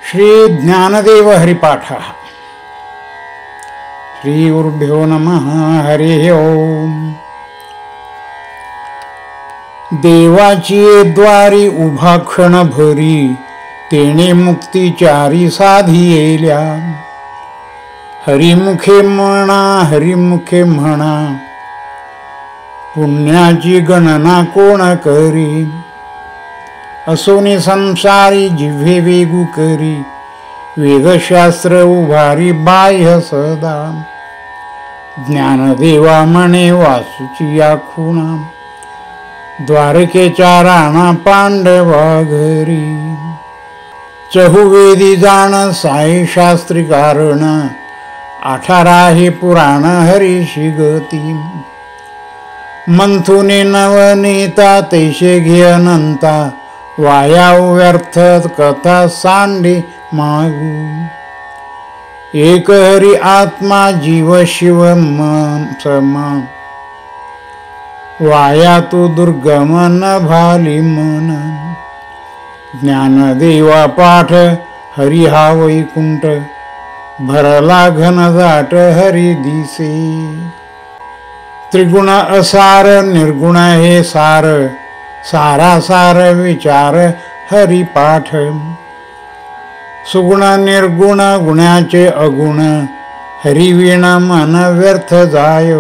श्री ज्ञानदेव हरिपाठ। श्री गुरुभ्यो नमः। हरि ओम। देवाची द्वारी उभा क्षण भरी, तेणे मुक्तिचारी साधियेल्या। हरिमुखे म्हणा, हरिमुखे म्हणा, पुण्याची गणना कोण करी। असोनी संसारी जिव्हे वेगू करी, वेदशास्त्र उभारी बाह्य सदा। ज्ञानदेवा म्हणे वासूची या खुणा, द्वारकेच्या राणा पांडवा घरी। चहुवेदी जाण साई शास्त्री कारण, 18 हे पुराण हरीशी गती। मंथुने नवनीता तैसे घे अनंता, वाया व्यर्थ कथा सांडी मागू। एक हरी आत्मा जीव शिव समा, वाया तू दुर्गम न भाली मन। ज्ञानदेवा पाठ हरी हा वैकुंठ, भरला घनदाट हरी दिसे। त्रिगुण असार निर्गुण हे सार, सारासार विचार हरी पाठ। सुगुण निर्गुण गुणाचे अगुण, हरिवीण मन व्यर्थ जाय।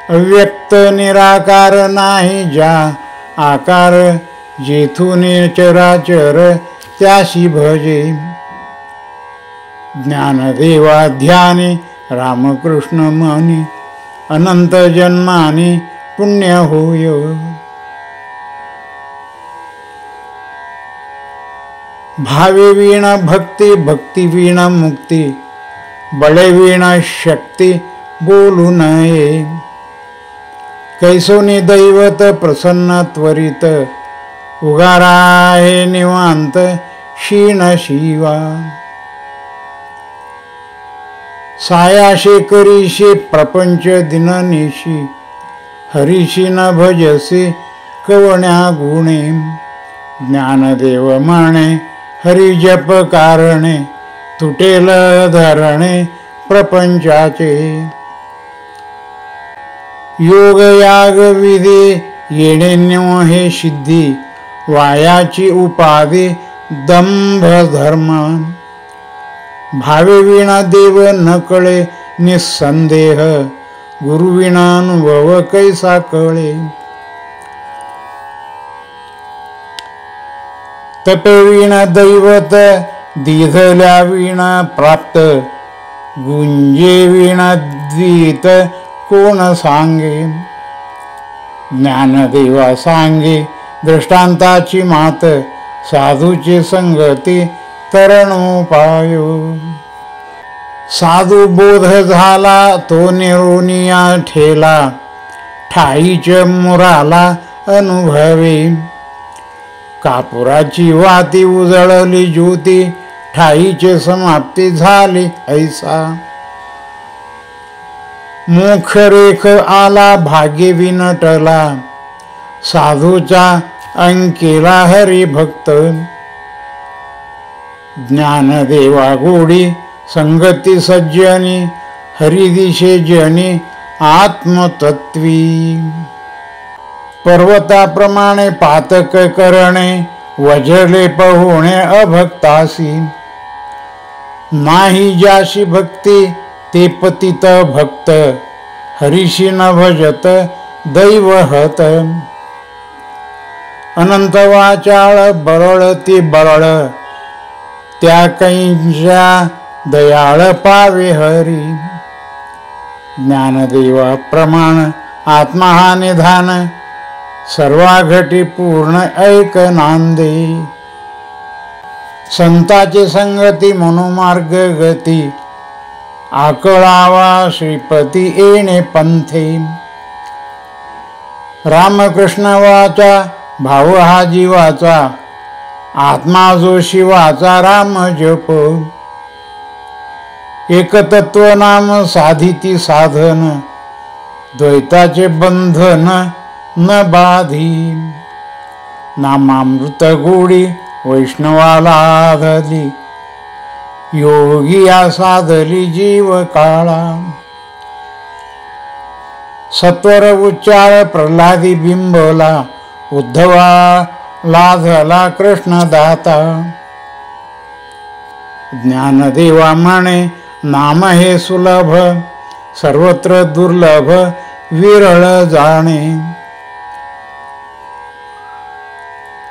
अव्यक्त निराकार नाही ज्या आकार, जेथून चराचर त्याशी भजे। ज्ञानदेवा ध्यानी रामकृष्ण मनी, अनंत जन्मानी पुण्य होय। भावे वीण भक्ती, भक्ती वीण मुक्ती, बळे वीण शक्ती बोलू नये। कैसोनी दैवत प्रसन्न त्वरित, उगारा आहे निवांत क्षीण शिवा। सायाशे करीशी प्रपंच दिननिशी, हरीशी न भजसे कवण्या गुणे। ज्ञानदेव म्हणे हरी जप कारणे, तुटेल धरणे प्रपंचाचे। योग याग विधी येणे न्यो हे सिद्धी, वायाची उपाधी दंभ धर्म। भावे विना देव न कळे निसंदेह, गुरुविना अनुभव कैसा कळे। तपविना दैवत दिधल्या विना प्राप्त, गुंजे विना द्वित कोण सांगे। ज्ञानदेवा सांगे दृष्टांताची मात, साधूची संगती तरणोपाय। साधू बोध झाला तो निरोनिया ठेला, ठाईच मुराला अनुभवे। कापुराची वाती उजळली ज्योती, ठाईचे समाप्ती झाली ऐसा। मोक्षरेख आला भाग्य विनटला, साधूचा अंकेला हरिभक्त। ज्ञानदेवा गोडी संगती सज्जनी, हरिदिशे जनी आत्मतत्वी। पर्वताप्रमाणे पातक करणे, वज्रलेप होणे अभक्तासी। नाही ज्याशी भक्ती ते पतित भक्त, हरीशी न भजत दैवहत। अनंत वाचाळ बरळ ती बरळ, त्या कैंच्या दयाळ पावे हरी। ज्ञानदेवा प्रमाण आत्मा हा निधान, सर्वा घटी पूर्ण ऐक नांदे। संताची संगती मनोमार्ग गती, आकळावा श्रीपती येणे पंथे। रामकृष्ण वाचा भाव हा जीवाचा, आत्मा जो शिवाचा राम जप। एकतत्व नाम साधिती साधन, द्वैताचे बंधन न बाधी। नामामृत गोडी वैष्णवाला आधली योगिया साधली जीव काळा सत्वर उच्चार प्रल्हादी बिंबला उद्धवा लाधला कृष्णदाता ज्ञानदेवा म्हणे नाम हे सुलभ सर्वत्र दुर्लभ विरळ जाणे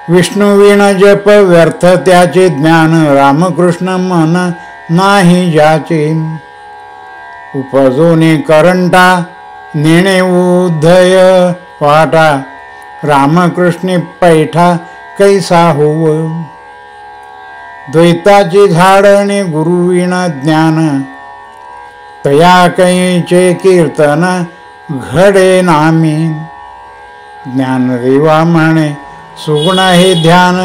विष्णुवीण जप व्यर्थ त्याचे ज्ञान रामकृष्ण मन नाही ज्याचे उपजोने करंटा नेणे उद्धय वाटा रामकृष्णी पैठा कैसा होव द्वैताची झाडणे गुरुविण ज्ञान तया कैचे कीर्तन घडे नामी ज्ञानदेवा म्हणे सुगुण हे ध्यान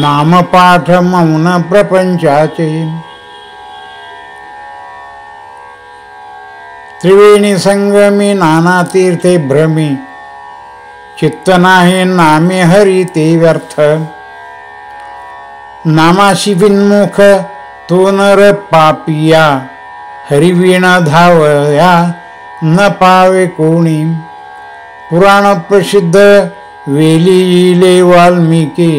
नामपाठ मौन प्रपंचाचे त्रिवेणी संगमी नाना तीर्थे भ्रमी चित्त नाही नामे हरी ते व्यर्थ नामाशी विन्मुख तो नर पापिया हरिवीण धावया न पावे कोणी पुराण प्रसिद्ध वेलीले वाल्मिकी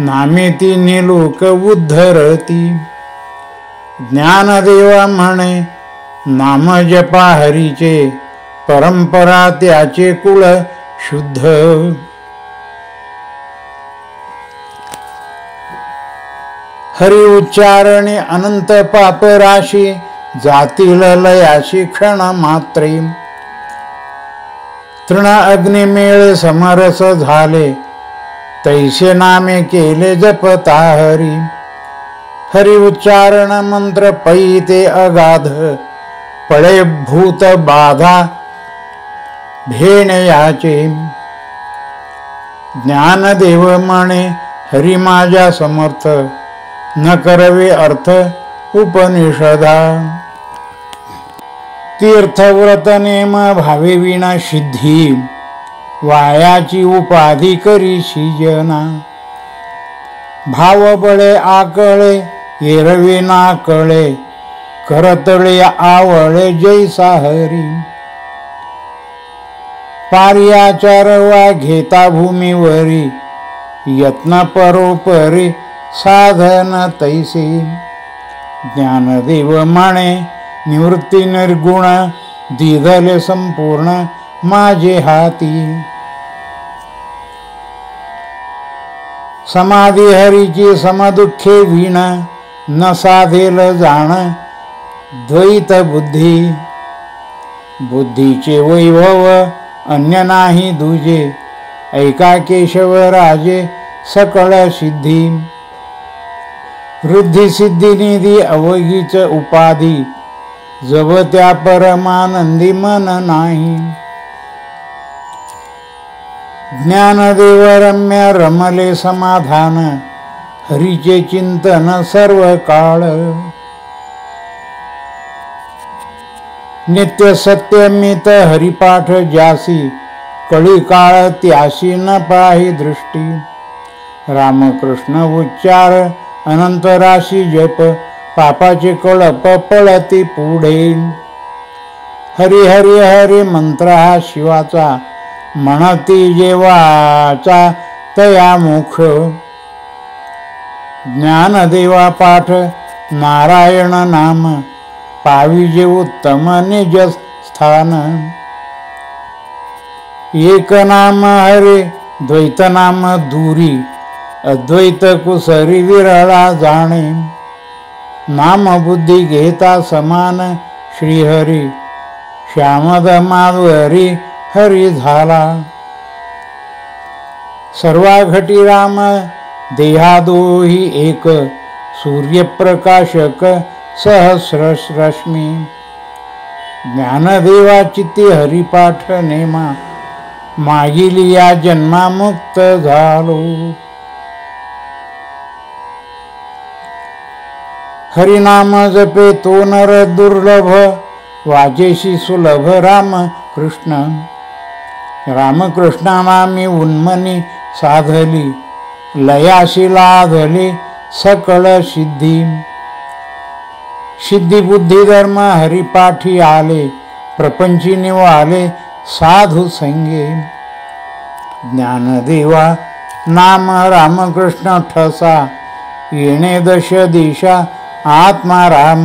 नामे तिन्ही लोक उद्धरती ज्ञानदेवा म्हणे नाम जपा हरीचे परंपरा त्याचे कुळ शुद्ध हरी उच्चारणे अनंत पाप राशी जातील लयाशी क्षण मात्रे तृण अग्निमेळ समरस झाले तैसे नामे केले जपता हरी हरी उच्चारण मंत्र पैते अगाध पळे भूत बाधा भेणे याचे ज्ञानदेव म्हणे हरी माझ्या समर्थ न करवे अर्थ उपनिषदा तीर्थव्रत नेम भावे विना सिद्धी वायाची उपाधी करी जना भाव बळे आकळे एरवे ना कळे करतळे आवळे जैसा हरी पार्याचार वा घेता भूमीवरी यत्न परोपरी साधन तैसे ज्ञानदेव म्हणे निवृत्ती निर्गुण दिधले संपूर्ण माझे हाती समाधी हरीची समदुःखे वीण न साधेल जाण द्वैत बुद्धी बुद्धीचे वैभव अन्य नाही दुजे ऐका केशव राजे सकळ सिद्धी वृद्धी सिद्धी निधी अवघीच उपाधी जब त्या परमानंदी मन नाही ज्ञानदेव रम्य रमले समाधान हरीचे चिंतन सर्व काळ नित्य सत्यमित हरिपाठ ज्यासी कळी काळ त्याशी न पाही दृष्टी रामकृष्ण उच्चार अनंत राशी जप पापाचे कळप पळती पुढे हरी हरी हरी मंत्र हा शिवाचा म्हणती जेवाचा तया मुख ज्ञानदेवा पाठ नारायण नाम पाविजे उत्तम निज स्थान एक नाम हरे द्वैत नाम दूरी अद्वैत कुसरी विरळा जाणे नाम बुद्धी घेता समान श्रीहरी श्यामद माधवरी हरी झाला सर्वा घटी राम देहादोही एक सूर्यप्रकाशक सहस्र रश्मी ज्ञानदेवा चित्ती हरिपाठ नेमा मागिली या जन्मा मुक्त झालो हरिनाम जपे तो नर दुर्लभ वाजेशी सुलभ राम कृष्ण रामकृष्णा नामी उन्मनी साधली लयाशी लाधले सकळ सिद्धी. सिद्धी बुद्धी धर्म हरिपाठी आले, प्रपंची निवाले साधू संगे. ज्ञानदेवा नाम रामकृष्ण ठसा, येणे दश दिशा आत्मा राम.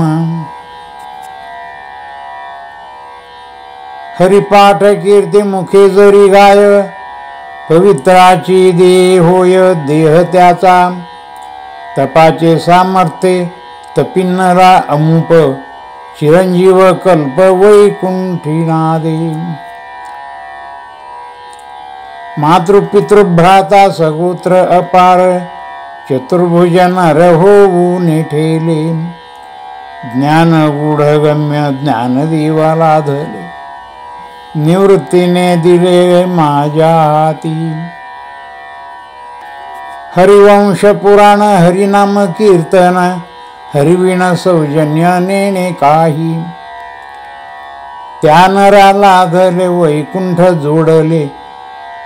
हरिपाठ कीर्ती मुखे जरी गाय, पवित्राची देह होय देह त्याचा. तपाचे सामर्थ्य तपिन्नरा अमुप, चिरंजीव कल्प वैकुंठी नादे. मातृपितृभ्राता सगोत्र अपार, चतुर्भुज नर होऊन ठेले. ज्ञान गूढगम्य ज्ञानदेवा लाधले, निवृत्तीने दिले माझ्या हाती. हरिवंश पुराण हरिनाम कीर्तन, हरिविण सौजन्य नेणे काही. त्या नरा लाधले वैकुंठ जोडले,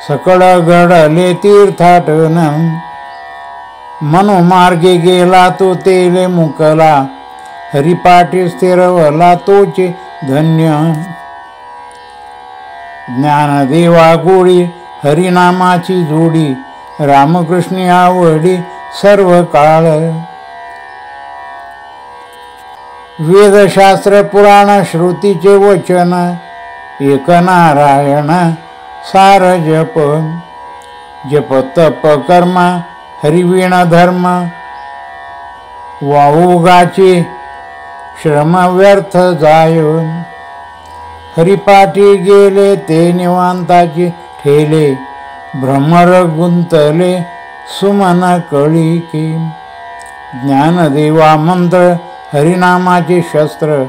सकळ घडले तीर्थाटन. मनोमार्गे गेला तो तेले मुकला, हरिपाठी स्थिरवला तोचे धन्य. ज्ञानदेवा गोडी हरिनामाची जोडी, रामकृष्ण आवडी सर्व काळ. वेदशास्त्र पुराण श्रुतीचे वचन, एक नारायण सार जप. जप तप कर्म हरिवीण धर्म, वाऊगाचे श्रम व्यर्थ जाय. हरिपाठी गेले ते निवांताची ठेले, भ्रमर गुंतले सुमन कळिके. ज्ञानदेवा मंत्र हरिनामाचे शस्त्र,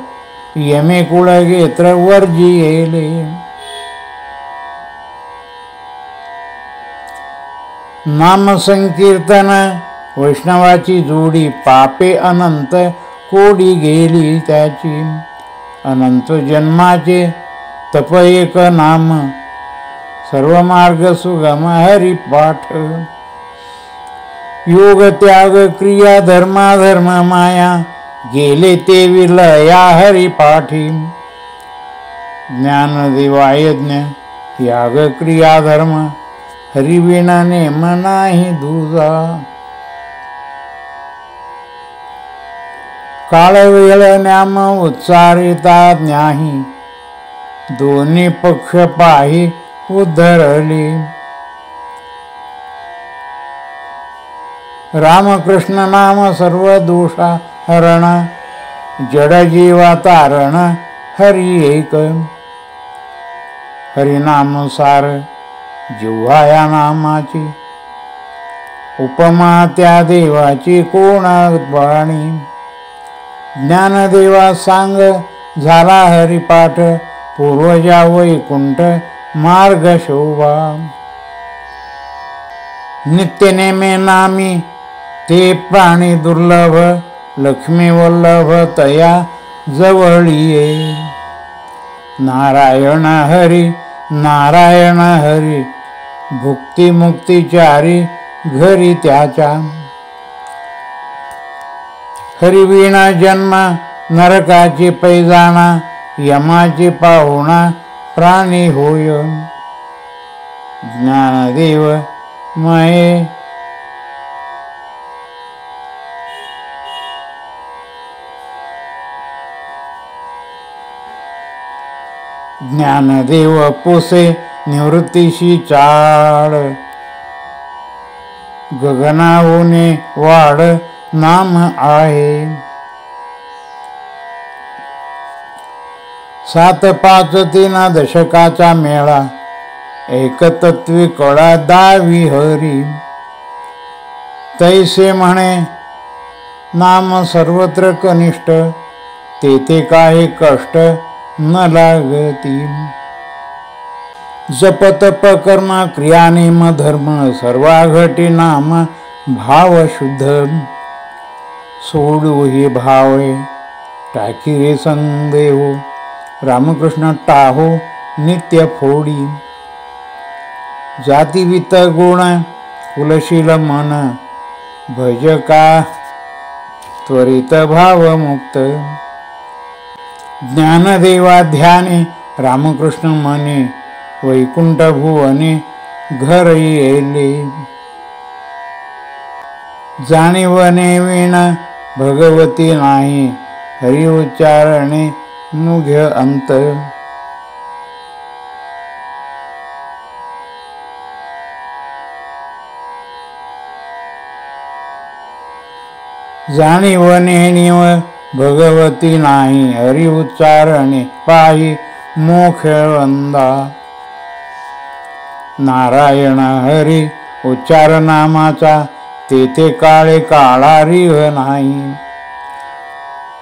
यमे कुळगेत्र वर्जियेले. नाम संकीर्तन वैष्णवाची जोडी, पापे अनंत कोडी गेली त्याची. अनंत जन्माचे तप एक नाम, सर्व मार्ग सुगम हरिपाठ. योग त्याग क्रिया धर्माधर्म माया, गेले ते विलया हरिपाठी. ज्ञानदेवा यज्ञ याग क्रिया धर्म, हरिविण नेम नाही दुजा. काळ वेळ न्याम उच्चारिता ज्ञाही, दोन्ही पक्ष पाही उद्धरली. रामकृष्ण नाम सर्व दोषा हरण, जड जीवा तारण हरि एक. हरिनामसार जिव्हाया नामाची, उपमा त्या देवाची कोण वाणी. ज्ञानदेवा सांग झाला हरिपाठ, पूर्वजा वैकुंठ मार्ग शोभा. नित्य नेमे नामी ते प्राणी दुर्लभ, लक्ष्मी वल्लभ तया जवळीये. नारायण हरी नारायण हरी, भुक्ती मुक्तीचारी घरी त्याच्या. हरिविणा जन्म नरकाची पैजाणा, यमाची पाहुणा प्राणी होय. ज्ञानदेव मये ज्ञानदेव पोसे निवृत्तीशी चाळ. गगनावने वाढ नाम आहे. 7-5-3 दशकाचा मेळा, एकतत्वी कळा दावी हरी. तैसे म्हणे नाम सर्वत्र कनिष्ठ, तेथे काही कष्ट न लागती. जप तप कर्म क्रिया नेम धर्म, सर्वा घटी नाम भाव शुद्ध. सोडू हे भावे टाकी रे संदेहो, रामकृष्ण टाहो नित्य फोडी. जाती वित्त गुण कुलशील मन भजका त्वरित भावमुक्त ज्ञानदेवा ध्याने रामकृष्ण मने वैकुंठ भुवने घर येले जाणीवने विण भगवती नाही हरि उच्चारणे मुघ्य अंत जाणीवने निव भगवती नाही हरि उच्चारणे पाही मोक्ष वंदा नारायण हरी उच्चार नामाचा तेथे काळे काळा रिह नाही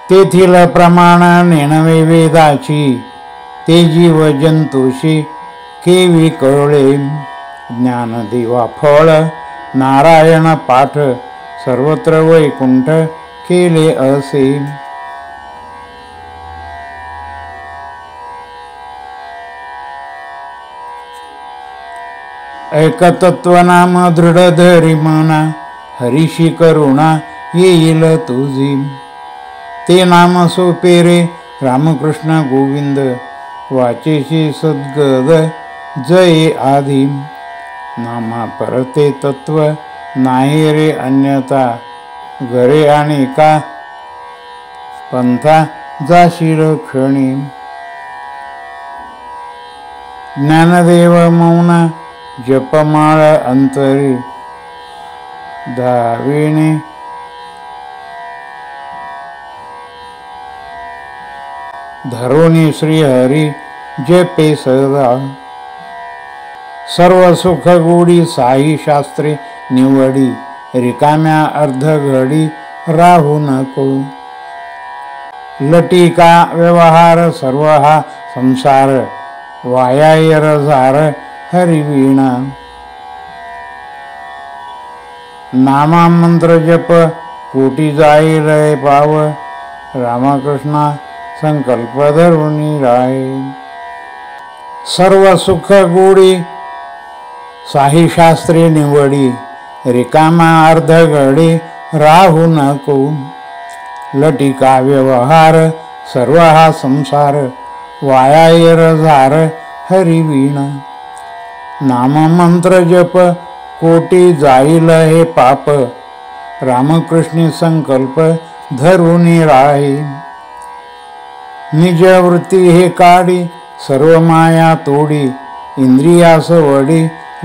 तेथील प्रमाण नेणवे वेदाची ते जीव जंतूशी केवी कळले ज्ञानदेवा फळ नारायण पाठ सर्वत्र वैकुंठ केले असे ऐकतत्वनाम दृढ धरी मना हरीशी करुणा येईल तुझी ते नाम सोपेरे रामकृष्ण गोविंद वाचेशी सद्गद जय आधी नामा परते तत्व नाही रे अन्यथा घरे आणि का पंथा जाशील क्षणी ज्ञानदेव मौन जपमाळ अंतरी दाविणे धरोनी श्रीहरी जपे सदा सर्व सुख गोडी साई शास्त्रे निवडी रिकाम्या अर्ध घडी राहू नको लटिका व्यवहार सर्व हा संसार वायायर झार हरिवीणा नामा मंत्र जप कोटी जाईल पाव रामकृष्णा संकल्प धरुनी राय सर्व सुख गोडी साही शास्त्री निवडी रिकामा अर्ध घडी राहू नको लटिका व्यवहार सर्व हा संसार वायायर झार हरिवीणा नाम मंत्र जप कोटी जाईल हे पाप रामकृष्णी संकल्प धरुनी राही निज वृत्ती हे काढी सर्व माया तोडी इंद्रियास वडी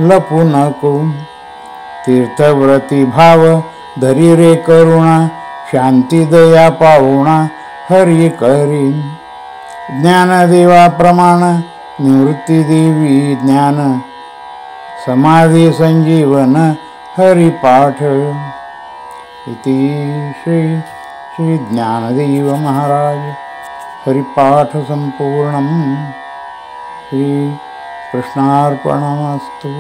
लपू नको तीर्थव्रती भाव धरी रे करुणा शांती दया पाहुणा हरी करी ज्ञानदेवा प्रमाण निवृत्ती देवी ज्ञान समाधी संजीवन हरिपाठ इति श्री ज्ञानदेव महाराज हरिपाठ संपूर्णम श्री कृष्णार्पणमस्तु।